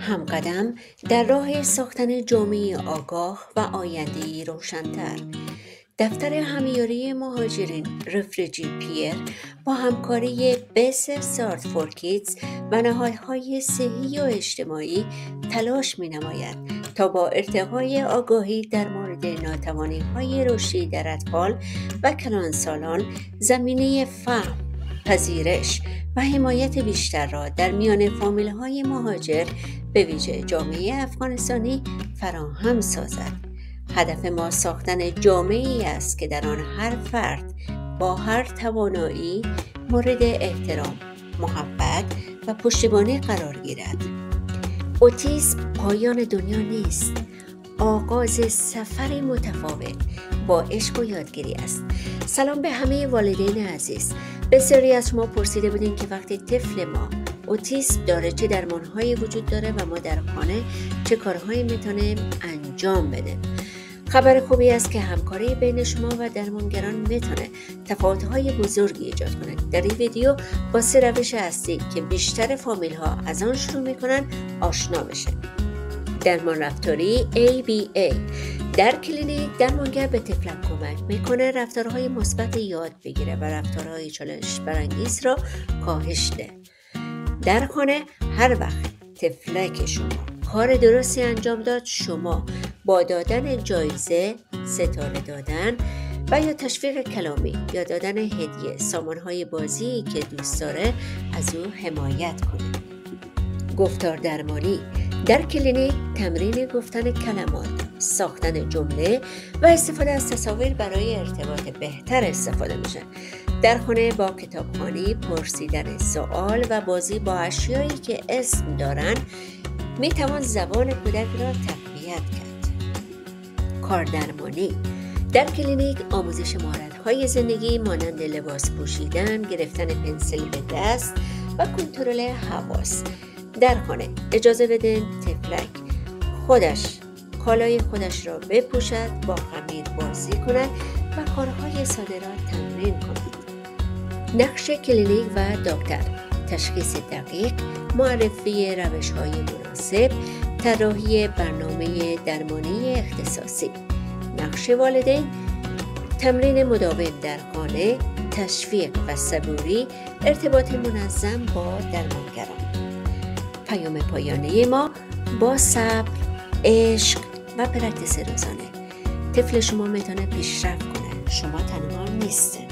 همقدم در راه ساختن جامعه آگاه و آینده‌ای روشن‌تر. دفتر همیاری مهاجرین رفرجی پیر با همکاری بیس سارت فور کیدز و نهادهای صحی و اجتماعی تلاش می‌نماید تا با ارتقای آگاهی در مورد ناتوانی‌های رشدی در اطفال و کلانسالان زمینه فهم، پذیرش و حمایت بیشتر را در میان فامیل‌های مهاجر به ویژه جامعه افغانستانی فراهم سازد. هدف ما ساختن جامعه‌ای است که در آن هر فرد با هر توانایی مورد احترام، محبت و پشتیبانی قرار گیرد. اوتیسم پایان دنیا نیست، آغاز سفری متفاوت با عشق و یادگیری است. سلام به همه والدین عزیز. بسیاری از شما پرسیده بودین که وقتی طفل ما اوتیسم داره چه درمانهایی وجود داره و ما در خانه چه کارهایی میتونیم انجام بدیم. خبر خوبی است که همکاری بین شما و درمانگران میتونه تفاوت‌های بزرگی ایجاد کنه. در این ویدیو با 3 روش اصلی که بیشتر فامیل‌ها از آن شروع میکنن آشنا بشه. درمان رفتاری ABA. در کلینیک درمانگر به طفلک کمک میکنه رفتارهای مثبت یاد بگیره و رفتارهای چالش برانگیز را کاهش ده. در خانه هر وقت طفلک شما کار درستی انجام داد، شما با دادن جایزه، ستاره دادن و یا تشویق کلامی یا دادن هدیه سامانهای بازی که دوست داره از او حمایت کنید. گفتار درمانی. در کلینیک تمرین گفتن کلمات، ساختن جمله و استفاده از تصاویر برای ارتباط بهتر استفاده میشه. در خانه با کتابخوانی، پرسیدن سوال و بازی با اشیایی که اسم دارن میتوان زبان کودک را تقویت کرد. کار درمانی. در کلینیک آموزش مهارت‌های زندگی مانند لباس پوشیدن، گرفتن پنسل به دست و کنترل حواس. در خانه اجازه بدین طفلک کالای خودش را بپوشد، با خمیر بازی کند و کارهای ساده را تمرین کند. نقش کلینیک و دکتر. تشخیص دقیق، معرفی روش‌های مناسب، طراحی برنامه درمانی اختصاصی. نقش والدین. تمرین مداوم در خانه، تشویق و صبوری، ارتباط منظم با درمانگران. پیام پایانی ما: با صبر، عشق و پرکتیس روزانه طفل شما میتونه پیشرفت کنه. شما تنها نیستید.